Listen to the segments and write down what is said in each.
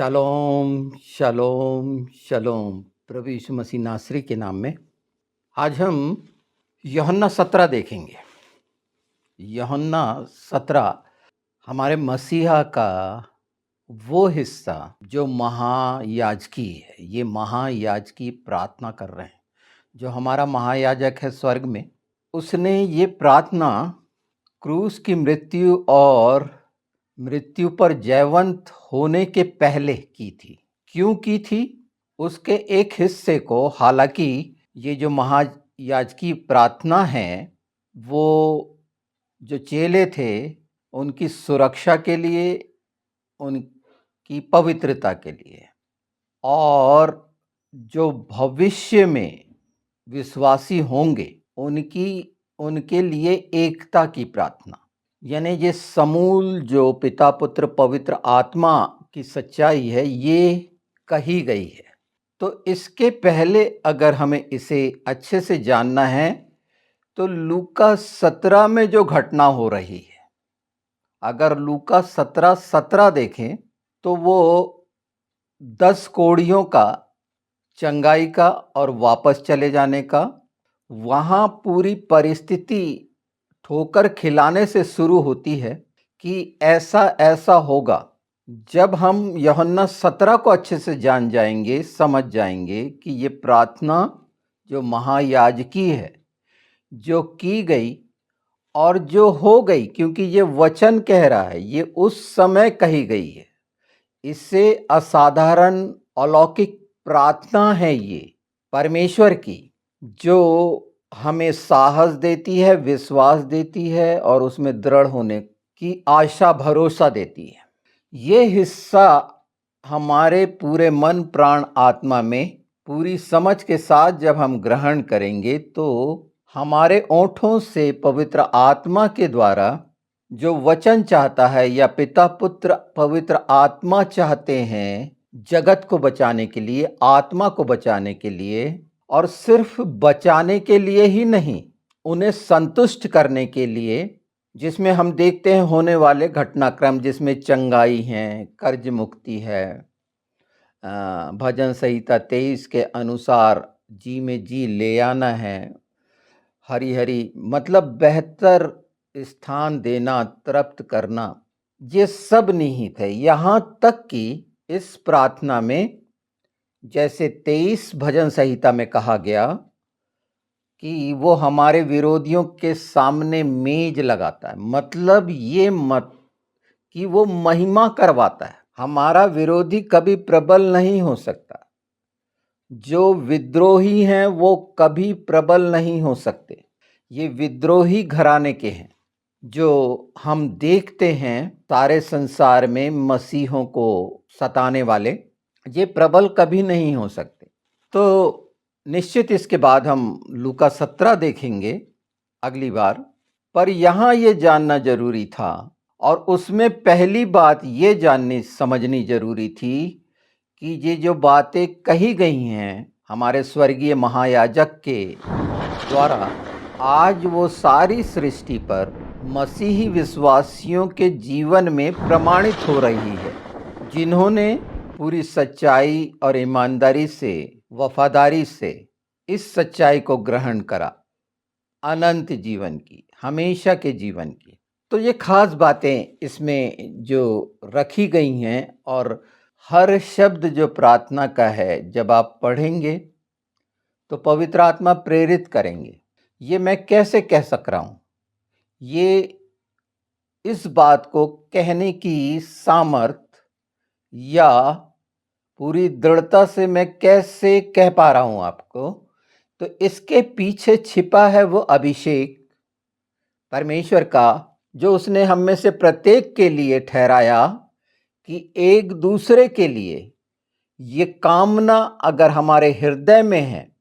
Shalom, शालोम, शालोम। प्रभु यीशु मसीह नासरी के नाम में आज हम यूहन्ना 17 देखेंगे। यूहन्ना 17 हमारे मसीहा का वो हिस्सा जो महायाजकी है। ये महायाजकी प्रार्थना कर रहे हैं। जो हमारा महायाजक है स्वर्ग में, उसने ये प्रार्थना क्रूस की मृत्यु और मृत्यु पर जयवंत होने के पहले की थी। क्यों की थी? उसके एक हिस्से को, हालांकि ये जो महायाजकी प्रार्थना है वो जो चेले थे उनकी सुरक्षा के लिए, उनकी पवित्रता के लिए, और जो भविष्य में विश्वासी होंगे उनके लिए एकता की प्रार्थना। यानी ये समूल जो पिता पुत्र पवित्र आत्मा की सच्चाई है ये कही गई है। तो इसके पहले अगर हमें इसे अच्छे से जानना है तो लूका 17 में जो घटना हो रही है, अगर लूका 17:17 देखें तो वो 10 कोढ़ियों का चंगाई का और वापस चले जाने का, वहाँ पूरी परिस्थिति ठोकर खिलाने से शुरू होती है कि ऐसा ऐसा होगा। जब हम यूहन्ना 17 को अच्छे से जान जाएंगे, समझ जाएंगे कि ये प्रार्थना जो महायाजकी है, जो की गई और जो हो गई, क्योंकि ये वचन कह रहा है, ये उस समय कही गई है। इससे असाधारण अलौकिक प्रार्थना है ये परमेश्वर की, जो हमें साहस देती है, विश्वास देती है और उसमें दृढ़ होने की आशा भरोसा देती है। ये हिस्सा हमारे पूरे मन प्राण आत्मा में पूरी समझ के साथ जब हम ग्रहण करेंगे तो हमारे ओंठों से पवित्र आत्मा के द्वारा जो वचन चाहता है, या पिता पुत्र पवित्र आत्मा चाहते हैं जगत को बचाने के लिए, आत्मा को बचाने के लिए, और सिर्फ बचाने के लिए ही नहीं, उन्हें संतुष्ट करने के लिए, जिसमें हम देखते हैं होने वाले घटनाक्रम, जिसमें चंगाई है, कर्ज मुक्ति है, भजन संहिता 23 के अनुसार जी में जी ले आना है, हरी हरी मतलब बेहतर स्थान देना, तृप्त करना, ये सब निहित है। यहाँ तक कि इस प्रार्थना में जैसे 23 भजन संहिता में कहा गया कि वो हमारे विरोधियों के सामने मेज लगाता है, मतलब ये मत कि वो महिमा करवाता है। हमारा विरोधी कभी प्रबल नहीं हो सकता, जो विद्रोही हैं वो कभी प्रबल नहीं हो सकते। ये विद्रोही घराने के हैं जो हम देखते हैं सारे संसार में मसीहों को सताने वाले, ये प्रबल कभी नहीं हो सकते। तो निश्चित इसके बाद हम लूका 17 देखेंगे अगली बार, पर यहाँ ये जानना जरूरी था, और उसमें पहली बात ये जाननी समझनी जरूरी थी कि ये जो बातें कही गई हैं हमारे स्वर्गीय महायाजक के द्वारा, आज वो सारी सृष्टि पर मसीही विश्वासियों के जीवन में प्रमाणित हो रही है, जिन्होंने पूरी सच्चाई और ईमानदारी से, वफादारी से इस सच्चाई को ग्रहण करा, अनंत जीवन की, हमेशा के जीवन की। तो ये खास बातें इसमें जो रखी गई हैं, और हर शब्द जो प्रार्थना का है जब आप पढ़ेंगे तो पवित्र आत्मा प्रेरित करेंगे। ये मैं कैसे कह सक रहा हूँ? ये इस बात को कहने की सामर्थ या पूरी दृढ़ता से मैं कैसे कह पा रहा हूं आपको, तो इसके पीछे छिपा है वो अभिषेक परमेश्वर का, जो उसने हम में से प्रत्येक के लिए ठहराया कि एक दूसरे के लिए ये कामना अगर हमारे हृदय में है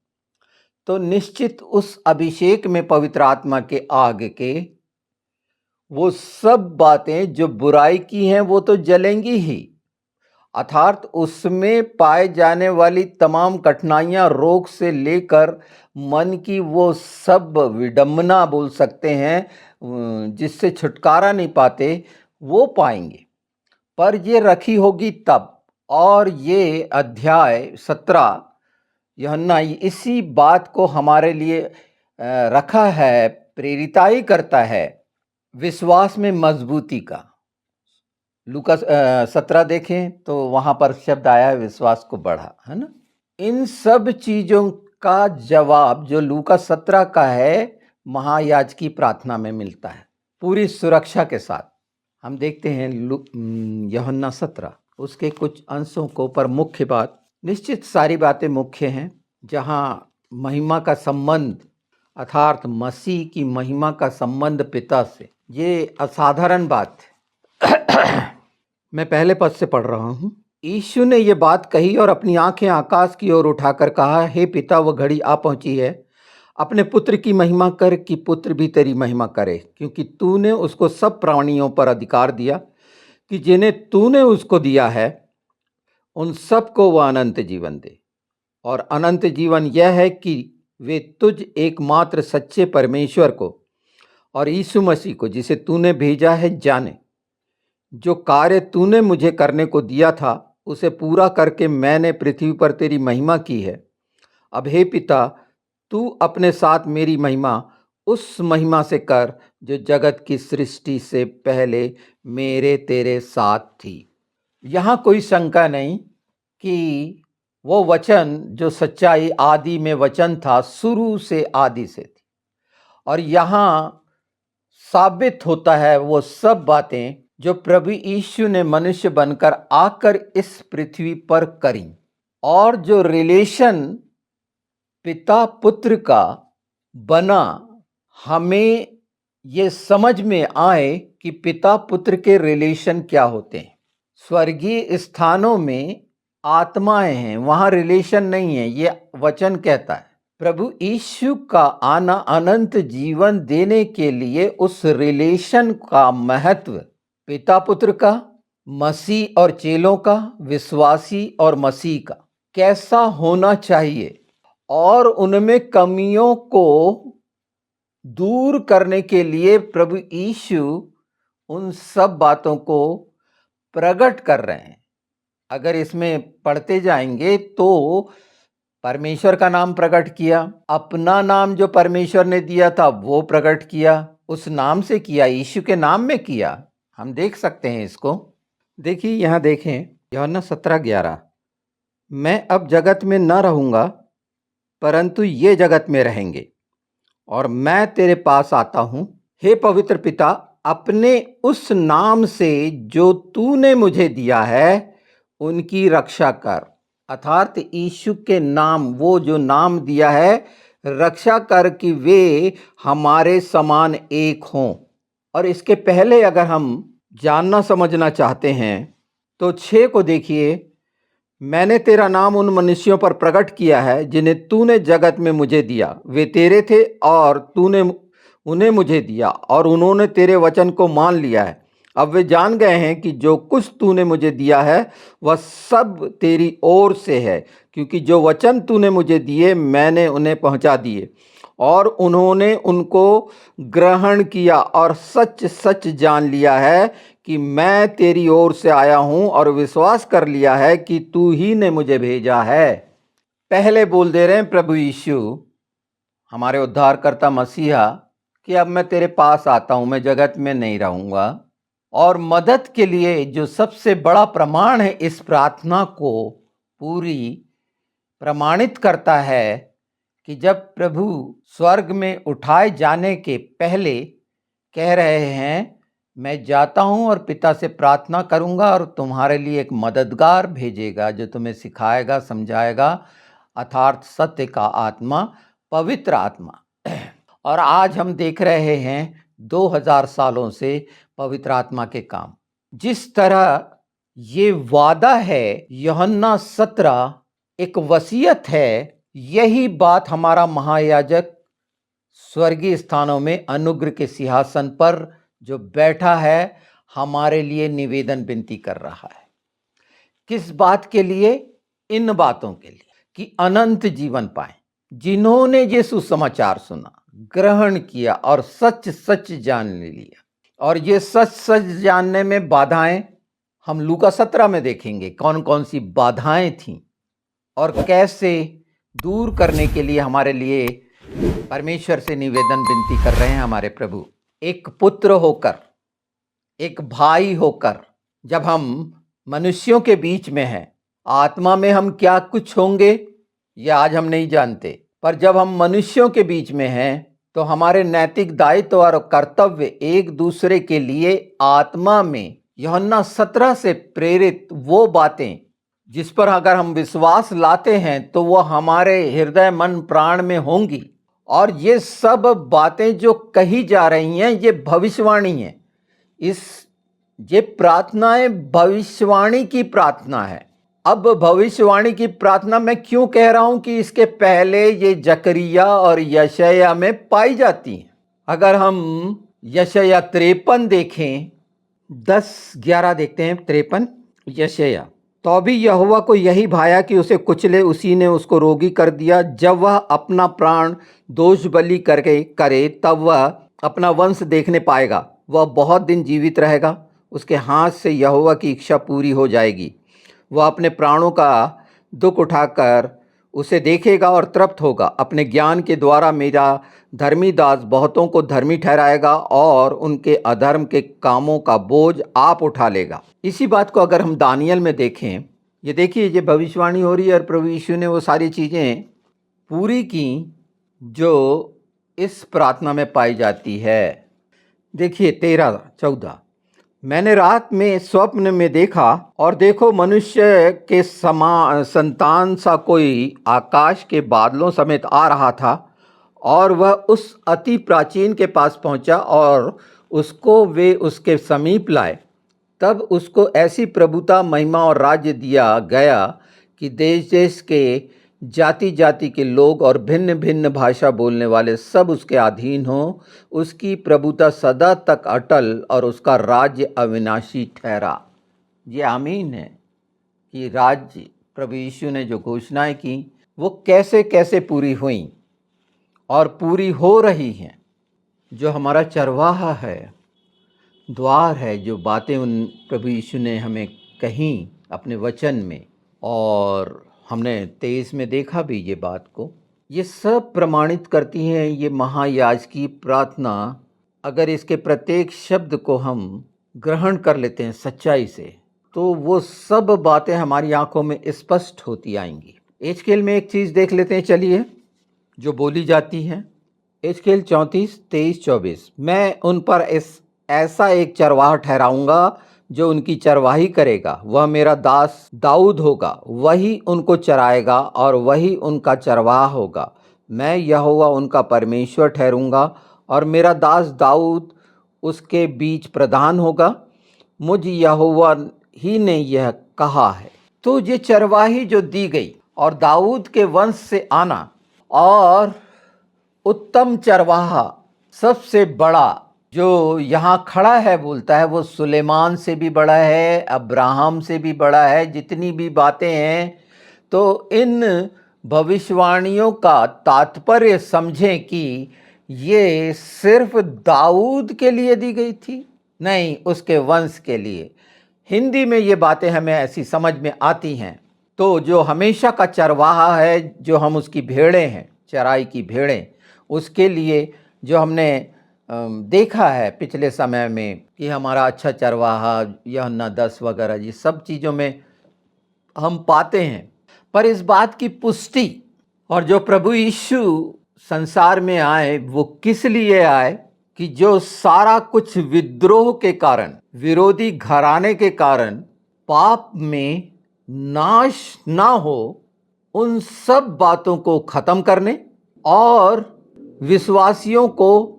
तो निश्चित उस अभिषेक में, पवित्र आत्मा के आग के, वो सब बातें जो बुराई की हैं वो तो जलेंगी ही, अर्थात उसमें पाए जाने वाली तमाम कठिनाइयां, रोग से लेकर मन की वो सब विडंबना बोल सकते हैं जिससे छुटकारा नहीं पाते, वो पाएंगे। पर ये रखी होगी तब, और ये अध्याय 17 यूहन्ना इसी बात को हमारे लिए रखा है, प्रेरिताई करता है विश्वास में मजबूती का। लूका 17 देखें तो वहां पर शब्द आया है विश्वास को बढ़ा, है ना। इन सब चीजों का जवाब जो लूका 17 का है महायाजक की प्रार्थना में मिलता है पूरी सुरक्षा के साथ। हम देखते हैं यूहन्ना 17 उसके कुछ अंशों को, पर मुख्य बात, निश्चित सारी बातें मुख्य हैं, जहां महिमा का संबंध अर्थात मसीह की महिमा का संबंध पिता से, ये असाधारण बात है। मैं पहले पद से पढ़ रहा हूं। यीशु ने ये बात कही और अपनी आंखें आकाश की ओर उठाकर कहा, हे पिता, वो घड़ी आ पहुंची है, अपने पुत्र की महिमा कर कि पुत्र भी तेरी महिमा करे, क्योंकि तूने उसको सब प्राणियों पर अधिकार दिया कि जिन्हें तूने उसको दिया है उन सबको वह अनंत जीवन दे। और अनंत जीवन यह है कि वे तुझ एकमात्र सच्चे परमेश्वर को और यीशु मसीह को जिसे तूने भेजा है जाने। जो कार्य तूने मुझे करने को दिया था उसे पूरा करके मैंने पृथ्वी पर तेरी महिमा की है। अब हे पिता, तू अपने साथ मेरी महिमा उस महिमा से कर जो जगत की सृष्टि से पहले मेरे तेरे साथ थी। यहाँ कोई शंका नहीं कि वो वचन जो सच्चाई आदि में वचन था, शुरू से आदि से थी। और यहाँ साबित होता है वो सब बातें जो प्रभु यीशु ने मनुष्य बनकर आकर इस पृथ्वी पर करी, और जो रिलेशन पिता पुत्र का बना, हमें ये समझ में आए कि पिता पुत्र के रिलेशन क्या होते हैं। स्वर्गीय स्थानों में आत्माएं हैं, वहां रिलेशन नहीं है, ये वचन कहता है। प्रभु यीशु का आना अनंत जीवन देने के लिए उस रिलेशन का महत्व, पिता पुत्र का, मसीह और चेलों का, विश्वासी और मसीह का कैसा होना चाहिए, और उनमें कमियों को दूर करने के लिए प्रभु यीशु उन सब बातों को प्रकट कर रहे हैं। अगर इसमें पढ़ते जाएंगे तो परमेश्वर का नाम प्रकट किया, अपना नाम जो परमेश्वर ने दिया था वो प्रकट किया, उस नाम से किया, यीशु के नाम में किया। हम देख सकते हैं इसको। देखिए यहाँ देखें यूहन्ना 17:11, मैं अब जगत में न रहूंगा परंतु ये जगत में रहेंगे, और मैं तेरे पास आता हूं। हे पवित्र पिता, अपने उस नाम से जो तूने मुझे दिया है उनकी रक्षा कर। अर्थात यीशु के नाम, वो जो नाम दिया है, रक्षा कर कि वे हमारे समान एक हों। और इसके पहले अगर हम जानना समझना चाहते हैं तो 6 को देखिए, मैंने तेरा नाम उन मनुष्यों पर प्रकट किया है जिन्हें तूने जगत में मुझे दिया। वे तेरे थे और तूने उन्हें मुझे दिया, और उन्होंने तेरे वचन को मान लिया है। अब वे जान गए हैं कि जो कुछ तूने मुझे दिया है वह सब तेरी ओर से है, क्योंकि जो वचन तूने मुझे दिए मैंने उन्हें पहुंचा दिए, और उन्होंने उनको ग्रहण किया, और सच सच जान लिया है कि मैं तेरी ओर से आया हूं, और विश्वास कर लिया है कि तू ही ने मुझे भेजा है। पहले बोल दे रहे हैं प्रभु यीशु, हमारे उद्धारकर्ता मसीहा, कि अब मैं तेरे पास आता हूं, मैं जगत में नहीं रहूंगा। और मदद के लिए जो सबसे बड़ा प्रमाण है, इस प्रार्थना को पूरी प्रमाणित करता है कि जब प्रभु स्वर्ग में उठाए जाने के पहले कह रहे हैं, मैं जाता हूं और पिता से प्रार्थना करूंगा और तुम्हारे लिए एक मददगार भेजेगा जो तुम्हें सिखाएगा, समझाएगा, अर्थात सत्य का आत्मा, पवित्र आत्मा। और आज हम देख रहे हैं 2000 सालों से पवित्र आत्मा के काम। जिस तरह ये वादा है, यूहन्ना 17 एक वसीयत है, यही बात हमारा महायाजक स्वर्गीय स्थानों में अनुग्रह के सिंहासन पर जो बैठा है हमारे लिए निवेदन विनती कर रहा है। किस बात के लिए? इन बातों के लिए कि अनंत जीवन पाए। जिन्होंने ये सुसमाचार सुना, ग्रहण किया और सच सच जान लिया। और ये सच सच जानने में बाधाएं हम लूका 17 में देखेंगे कौन कौन सी बाधाएं थीं और कैसे दूर करने के लिए हमारे लिए परमेश्वर से निवेदन विनती कर रहे हैं हमारे प्रभु। एक पुत्र होकर, एक भाई होकर, जब हम मनुष्यों के बीच में हैं, आत्मा में हम क्या कुछ होंगे ये आज हम नहीं जानते, पर जब हम मनुष्यों के बीच में हैं तो हमारे नैतिक दायित्व और कर्तव्य एक दूसरे के लिए आत्मा में यूहन्ना 17 से प्रेरित वो बातें जिस पर अगर हम विश्वास लाते हैं तो वो हमारे हृदय मन प्राण में होंगी। और ये सब बातें जो कही जा रही हैं ये भविष्यवाणी है। ये प्रार्थनाएं भविष्यवाणी की प्रार्थना है। अब भविष्यवाणी की प्रार्थना मैं क्यों कह रहा हूं कि इसके पहले ये जकरिया और यशायाह में पाई जाती हैं। अगर हम यशायाह 53 देखें, 10-11 देखते हैं। 53 यशायाह। तो भी यहोवा को यही भाया कि उसे कुचले, उसी ने उसको रोगी कर दिया। जब वह अपना प्राण दोष बलि करके करे तब वह अपना वंश देखने पाएगा, वह बहुत दिन जीवित रहेगा, उसके हाथ से यहोवा की इच्छा पूरी हो जाएगी। वह अपने प्राणों का दुख उठाकर उसे देखेगा और तृप्त होगा। अपने ज्ञान के द्वारा मेरा धर्मी दास बहुतों को धर्मी ठहराएगा और उनके अधर्म के कामों का बोझ आप उठा लेगा। इसी बात को अगर हम दानियल में देखें, ये देखिए ये भविष्यवाणी हो रही है और प्रभु यीशु ने वो सारी चीज़ें पूरी की जो इस प्रार्थना में पाई जाती है। देखिए 13-14, मैंने रात में स्वप्न में देखा और देखो मनुष्य के संतान सा कोई आकाश के बादलों समेत आ रहा था और वह उस अति प्राचीन के पास पहुंचा और उसको वे उसके समीप लाए। तब उसको ऐसी प्रभुता, महिमा और राज्य दिया गया कि देश देश के, जाति जाति के लोग और भिन्न भिन्न भाषा बोलने वाले सब उसके अधीन हों। उसकी प्रभुता सदा तक अटल और उसका राज्य अविनाशी ठहरा। ये आमीन है कि राज्य प्रभु यीशु ने जो घोषणाएं की वो कैसे कैसे पूरी हुई और पूरी हो रही हैं। जो हमारा चरवाहा है, द्वार है, जो बातें उन प्रभु यीशु ने हमें कहीं अपने वचन में, और हमने 23 में देखा भी ये बात को, ये सब प्रमाणित करती हैं। ये महायाजकी प्रार्थना, अगर इसके प्रत्येक शब्द को हम ग्रहण कर लेते हैं सच्चाई से, तो वो सब बातें हमारी आंखों में स्पष्ट होती आएंगी। एजकेल में एक चीज़ देख लेते हैं, चलिए, जो बोली जाती है। एजकेल 34-23-24, मैं उन पर ऐसा एक चरवाहा ठहराऊंगा जो उनकी चरवाही करेगा। वह मेरा दास दाऊद होगा, वही उनको चराएगा और वही उनका चरवाहा होगा। मैं यहोवा उनका परमेश्वर ठहरूंगा और मेरा दास दाऊद उसके बीच प्रधान होगा। मुझ यहोवा ही ने यह कहा है। तो ये चरवाही जो दी गई और दाऊद के वंश से आना, और उत्तम चरवाहा सबसे बड़ा जो यहाँ खड़ा है बोलता है वो सुलेमान से भी बड़ा है, अब्राहम से भी बड़ा है। जितनी भी बातें हैं, तो इन भविष्यवाणियों का तात्पर्य समझें कि ये सिर्फ दाऊद के लिए दी गई थी, नहीं, उसके वंश के लिए। हिंदी में ये बातें हमें ऐसी समझ में आती हैं। तो जो हमेशा का चरवाहा है, जो हम उसकी भेड़ें हैं, चराई की भेड़ें, उसके लिए जो हमने देखा है पिछले समय में कि हमारा अच्छा चरवाहा, यूहन्ना 10 वगैरह, ये सब चीज़ों में हम पाते हैं। पर इस बात की पुष्टि, और जो प्रभु यीशु संसार में आए वो किस लिए आए, कि जो सारा कुछ विद्रोह के कारण, विरोधी घराने के कारण पाप में नाश ना हो, उन सब बातों को खत्म करने और विश्वासियों को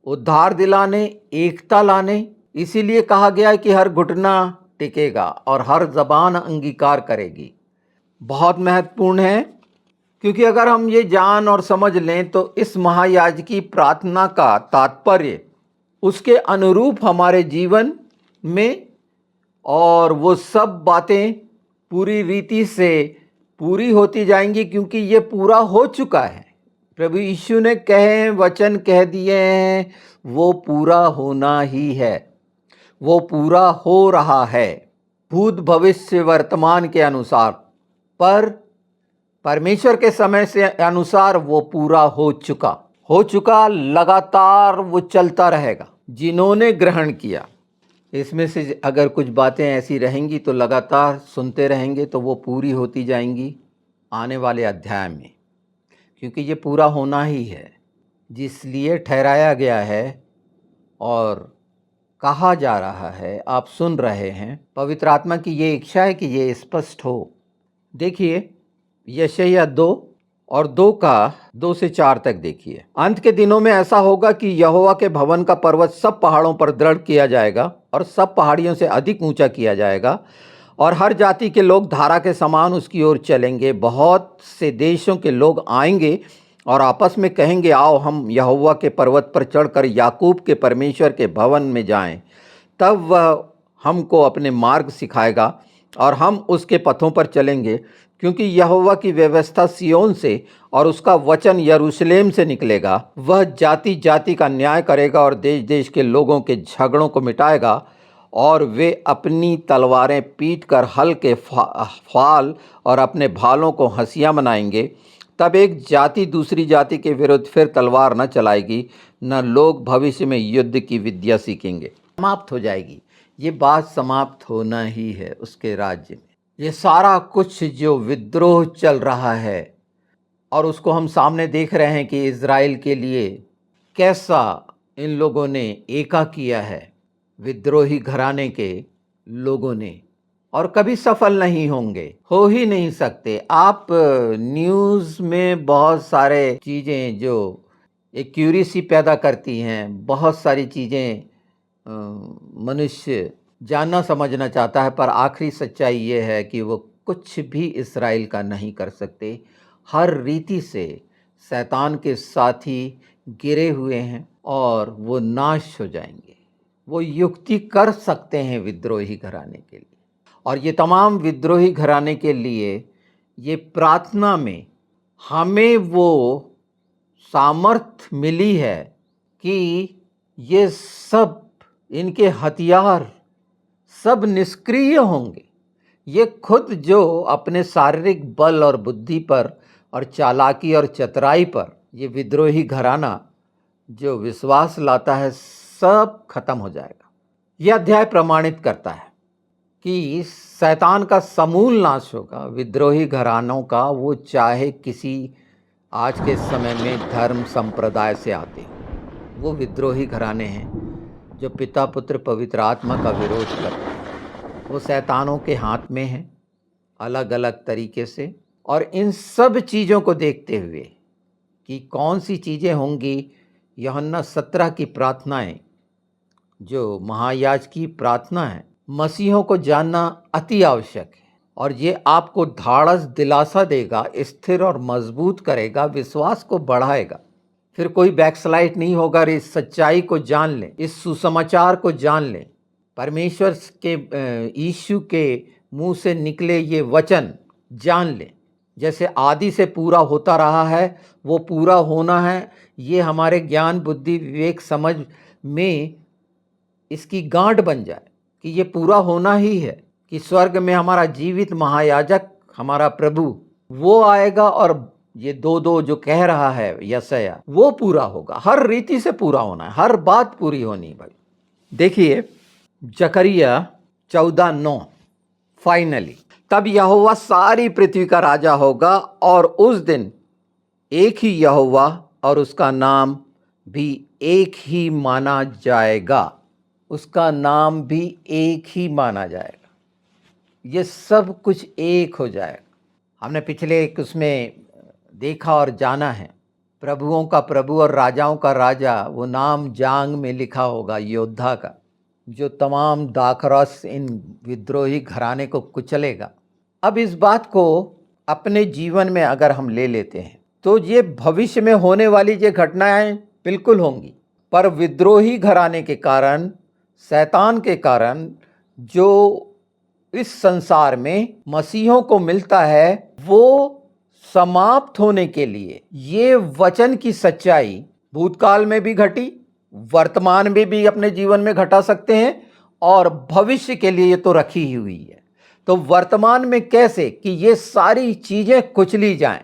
उद्धार दिलाने, एकता लाने। इसीलिए कहा गया है कि हर घुटना टिकेगा और हर जबान अंगीकार करेगी। बहुत महत्वपूर्ण है, क्योंकि अगर हम ये जान और समझ लें तो इस महायाजकी प्रार्थना का तात्पर्य उसके अनुरूप हमारे जीवन में, और वो सब बातें पूरी रीति से पूरी होती जाएंगी, क्योंकि ये पूरा हो चुका है। प्रभु यीशु ने कहे वचन कह दिए हैं, वो पूरा होना ही है, वो पूरा हो रहा है। भूत भविष्य वर्तमान के अनुसार, पर परमेश्वर के समय से अनुसार वो पूरा हो चुका, लगातार वो चलता रहेगा। जिन्होंने ग्रहण किया, इसमें से अगर कुछ बातें ऐसी रहेंगी तो लगातार सुनते रहेंगे तो वो पूरी होती जाएंगी आने वाले अध्याय में, क्योंकि ये पूरा होना ही है, जिसलिए ठहराया गया है और कहा जा रहा है। आप सुन रहे हैं, पवित्र आत्मा की ये इच्छा है कि ये स्पष्ट हो। देखिए यशायाह 2 से 4 तक देखिए। अंत के दिनों में ऐसा होगा कि यहोवा के भवन का पर्वत सब पहाड़ों पर दृढ़ किया जाएगा और सब पहाड़ियों से अधिक ऊंचा किया जाएगा, और हर जाति के लोग धारा के समान उसकी ओर चलेंगे। बहुत से देशों के लोग आएंगे और आपस में कहेंगे, आओ हम यहोवा के पर्वत पर चढ़कर याकूब के परमेश्वर के भवन में जाएं। तब वह हमको अपने मार्ग सिखाएगा और हम उसके पथों पर चलेंगे, क्योंकि यहोवा की व्यवस्था सिय्योन से और उसका वचन यरूशलेम से निकलेगा। वह जाति जाति का न्याय करेगा और देश देश के लोगों के झगड़ों को मिटाएगा, और वे अपनी तलवारें पीट कर हल के फाल और अपने भालों को हंसियाँ बनाएंगे। तब एक जाति दूसरी जाति के विरुद्ध फिर तलवार न चलाएगी, न लोग भविष्य में युद्ध की विद्या सीखेंगे। समाप्त हो जाएगी, ये बात समाप्त होना ही है उसके राज्य में। ये सारा कुछ जो विद्रोह चल रहा है और उसको हम सामने देख रहे हैं कि इज़राइल के लिए कैसा इन लोगों ने एका किया है, विद्रोही घराने के लोगों ने, और कभी सफल नहीं होंगे, हो ही नहीं सकते। आप न्यूज़ में बहुत सारे चीज़ें जो एक क्यूरियसी पैदा करती हैं, बहुत सारी चीज़ें मनुष्य जानना समझना चाहता है, पर आखिरी सच्चाई ये है कि वो कुछ भी इस्राएल का नहीं कर सकते। हर रीति से शैतान के साथी गिरे हुए हैं और वो नाश हो जाएंगे। वो युक्ति कर सकते हैं विद्रोही घराने के लिए, और ये तमाम विद्रोही घराने के लिए ये प्रार्थना में हमें वो सामर्थ मिली है कि ये सब, इनके हथियार सब निष्क्रिय होंगे। ये खुद जो अपने शारीरिक बल और बुद्धि पर और चालाकी और चतुराई पर ये विद्रोही घराना जो विश्वास लाता है, सब खत्म हो जाएगा। यह अध्याय प्रमाणित करता है कि शैतान का समूल नाश होगा विद्रोही घरानों का, वो चाहे किसी आज के समय में धर्म संप्रदाय से आते हो। वो विद्रोही घराने हैं जो पिता पुत्र पवित्र आत्मा का विरोध करते हैं। वो शैतानों के हाथ में हैं अलग अलग तरीके से, और इन सब चीज़ों को देखते हुए कि कौन सी चीज़ें होंगी, यूहन्ना 17 की प्रार्थनाएं जो महायाजक की प्रार्थना है, मसीहों को जानना अति आवश्यक है, और ये आपको ढाढ़स दिलासा देगा, स्थिर और मजबूत करेगा, विश्वास को बढ़ाएगा। फिर कोई बैकस्लाइड नहीं होगा। इस सच्चाई को जान लें, इस सुसमाचार को जान लें, परमेश्वर के यीशु के मुंह से निकले ये वचन जान लें। जैसे आदि से पूरा होता रहा है वो पूरा होना है। ये हमारे ज्ञान बुद्धि विवेक समझ में इसकी गांठ बन जाए कि ये पूरा होना ही है, कि स्वर्ग में हमारा जीवित महायाजक हमारा प्रभु वो आएगा, और ये 2:2 जो कह रहा है यशायाह, वो पूरा होगा। हर रीति से पूरा होना है, हर बात पूरी होनी भाई। देखिए जकरिया 14:9, फाइनली तब यहोवा सारी पृथ्वी का राजा होगा, और उस दिन एक ही यहोवा और उसका नाम भी एक ही माना जाएगा। उसका नाम भी एक ही माना जाएगा। ये सब कुछ एक हो जाएगा। हमने पिछले एक उसमें देखा और जाना है, प्रभुओं का प्रभु और राजाओं का राजा, वो नाम जांग में लिखा होगा योद्धा का, जो तमाम दाखरस इन विद्रोही घराने को कुचलेगा। अब इस बात को अपने जीवन में अगर हम ले लेते हैं तो ये भविष्य में होने वाली ये घटनाएं बिल्कुल होंगी, पर विद्रोही घराने के कारण, शैतान के कारण जो इस संसार में मसीहों को मिलता है, वो समाप्त होने के लिए ये वचन की सच्चाई भूतकाल में भी घटी, वर्तमान में भी अपने जीवन में घटा सकते हैं, और भविष्य के लिए तो रखी ही हुई है। तो वर्तमान में कैसे कि ये सारी चीजें कुचली जाएं।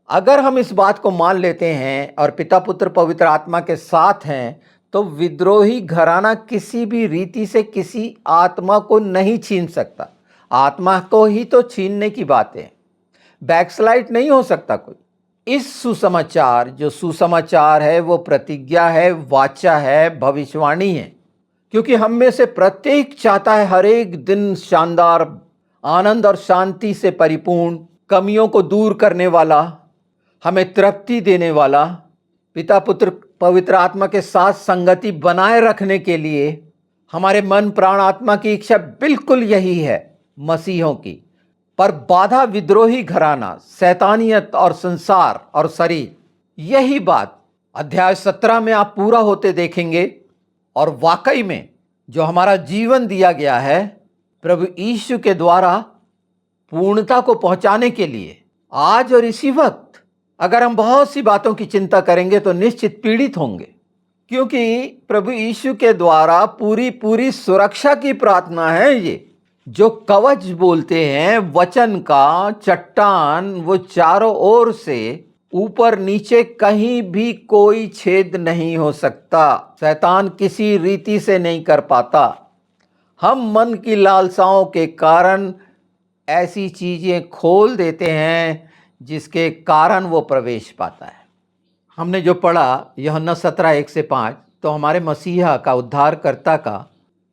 अगर हम इस बात को मान लेते हैं और पिता पुत्र पवित्र आत्मा के साथ हैं, तो विद्रोही घराना किसी भी रीति से किसी आत्मा को नहीं छीन सकता। आत्मा को ही तो छीनने की बात है, बैकस्लाइड नहीं हो सकता कोई। इस सुसमाचार, जो सुसमाचार है वो प्रतिज्ञा है, वाचा है, भविष्यवाणी है, क्योंकि हम में से प्रत्येक चाहता है हर एक दिन शानदार आनंद और शांति से परिपूर्ण, कमियों को दूर करने वाला, हमें तृप्ति देने वाला, पिता पुत्र पवित्र आत्मा के साथ संगति बनाए रखने के लिए हमारे मन प्राण आत्मा की इच्छा बिल्कुल यही है मसीहों की। पर बाधा विद्रोही घराना, शैतानियत और संसार और शरीर, यही बात अध्याय 17 में आप पूरा होते देखेंगे। और वाकई में जो हमारा जीवन दिया गया है प्रभु यीशु के द्वारा पूर्णता को पहुंचाने के लिए, आज और इसी वक्त अगर हम बहुत सी बातों की चिंता करेंगे तो निश्चित पीड़ित होंगे, क्योंकि प्रभु यीशु के द्वारा पूरी सुरक्षा की प्रार्थना है। ये जो कवच बोलते हैं वचन का, चट्टान, वो चारों ओर से ऊपर नीचे कहीं भी कोई छेद नहीं हो सकता, शैतान किसी रीति से नहीं कर पाता। हम मन की लालसाओं के कारण ऐसी चीजें खोल देते हैं जिसके कारण वो प्रवेश पाता है। हमने जो पढ़ा यूहन्ना 17:1-5, तो हमारे मसीहा का, उद्धारकर्ता का,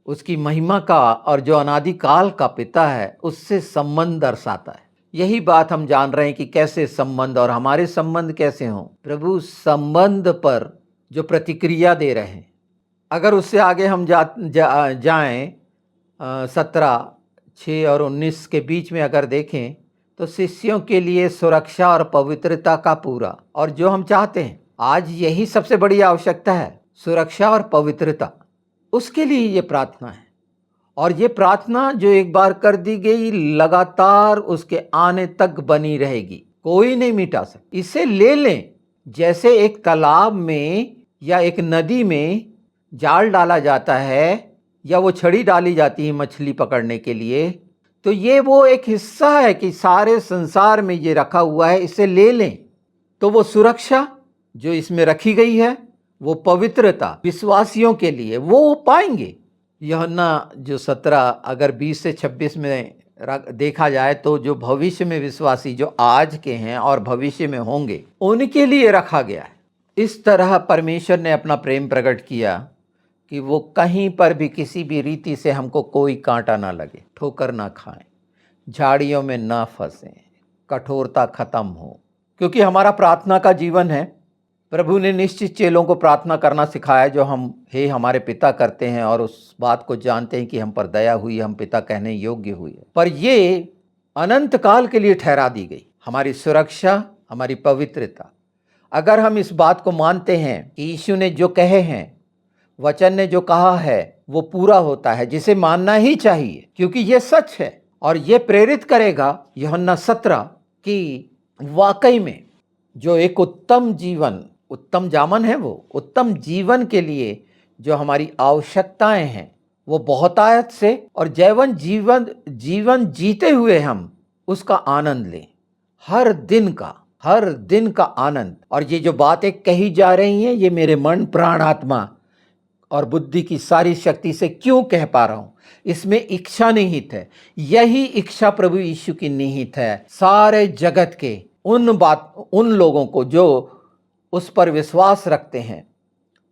उसकी महिमा का और जो अनादिकाल का पिता है उससे संबंध दर्शाता है। यही बात हम जान रहे हैं कि कैसे संबंध और हमारे संबंध कैसे हों। प्रभु संबंध पर जो प्रतिक्रिया दे रहे हैं, अगर उससे आगे हम जाएं 17:6 और 19 के बीच में अगर देखें तो शिष्यों के लिए सुरक्षा और पवित्रता का पूरा, और जो हम चाहते हैं आज यही सबसे बड़ी आवश्यकता है, सुरक्षा और पवित्रता। उसके लिए ये प्रार्थना है, और ये प्रार्थना जो एक बार कर दी गई लगातार उसके आने तक बनी रहेगी, कोई नहीं मिटा सकता। इसे ले लें जैसे एक तालाब में या एक नदी में जाल डाला जाता है या वो छड़ी डाली जाती है मछली पकड़ने के लिए, तो ये वो एक हिस्सा है कि सारे संसार में ये रखा हुआ है, इसे ले लें तो वो सुरक्षा जो इसमें रखी गई है, वो पवित्रता विश्वासियों के लिए वो पाएंगे। यूहन्ना जो 17 अगर 20 से 26 में देखा जाए तो जो भविष्य में विश्वासी जो आज के हैं और भविष्य में होंगे उनके लिए रखा गया है। इस तरह परमेश्वर ने अपना प्रेम प्रकट किया कि वो कहीं पर भी किसी भी रीति से हमको कोई कांटा ना लगे, ठोकर ना खाएं, झाड़ियों में ना फंसें, कठोरता खत्म हो, क्योंकि हमारा प्रार्थना का जीवन है। प्रभु ने निश्चित चेलों को प्रार्थना करना सिखाया, जो हम हे हमारे पिता करते हैं और उस बात को जानते हैं कि हम पर दया हुई, हम पिता कहने योग्य हुए। पर ये अनंत काल के लिए ठहरा दी गई, हमारी सुरक्षा, हमारी पवित्रता। अगर हम इस बात को मानते हैं कि यीशु ने जो कहे हैं, वचन ने जो कहा है वो पूरा होता है, जिसे मानना ही चाहिए क्योंकि ये सच है, और ये प्रेरित करेगा यूहन्ना 17 कि वाकई में जो एक उत्तम जीवन, उत्तम जामन है, वो उत्तम जीवन के लिए जो हमारी आवश्यकताएं हैं वो बहुतायत से और जीवन जीते हुए हम उसका आनंद लें, हर दिन का आनंद। और ये जो बातें कही जा रही हैं ये मेरे मन प्राण आत्मा और बुद्धि की सारी शक्ति से क्यों कह पा रहा हूं, इसमें इच्छा निहित है। यही इच्छा प्रभु यीशु की निहित है सारे जगत के उन लोगों को जो उस पर विश्वास रखते हैं,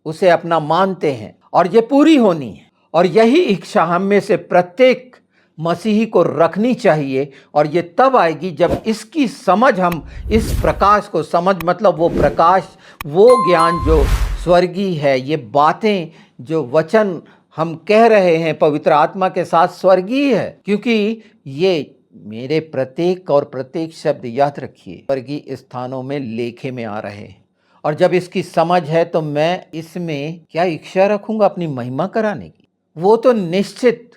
उसे अपना मानते हैं, और ये पूरी होनी है। और यही इच्छा हम में से प्रत्येक मसीही को रखनी चाहिए, और ये तब आएगी जब इसकी समझ, हम इस प्रकाश को समझ, मतलब वो प्रकाश, वो ज्ञान जो स्वर्गीय है, ये बातें जो वचन हम कह रहे हैं पवित्र आत्मा के साथ स्वर्गीय है, क्योंकि ये मेरे प्रत्येक शब्द याद रखिए स्वर्गीय स्थानों में लेखे में आ रहे हैं। और जब इसकी समझ है तो मैं इसमें क्या इच्छा रखूंगा अपनी महिमा कराने की, वो तो निश्चित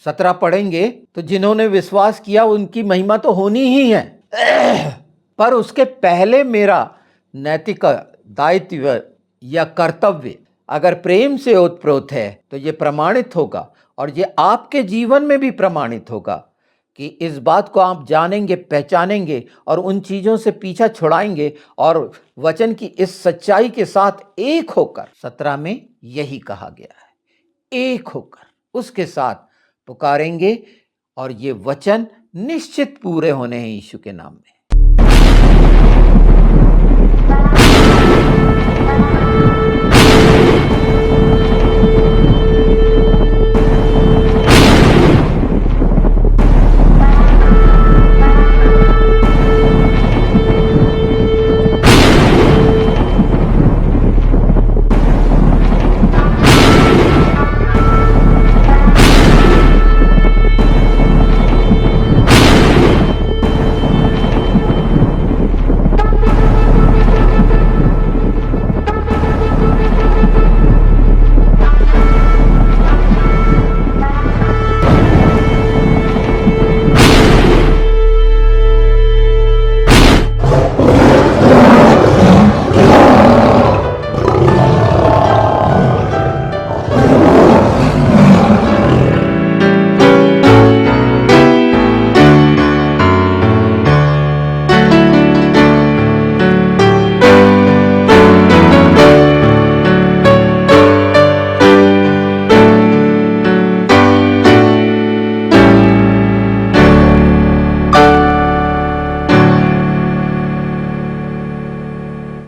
17 पढ़ेंगे तो जिन्होंने विश्वास किया उनकी महिमा तो होनी ही है। पर उसके पहले मेरा नैतिक दायित्व या कर्तव्य अगर प्रेम से ओतप्रोत है तो ये प्रमाणित होगा, और ये आपके जीवन में भी प्रमाणित होगा कि इस बात को आप जानेंगे, पहचानेंगे और उन चीज़ों से पीछा छुड़ाएंगे और वचन की इस सच्चाई के साथ एक होकर, 17 में यही कहा गया है, एक होकर उसके साथ पुकारेंगे और ये वचन निश्चित पूरे होने हैं यीशु के नाम में।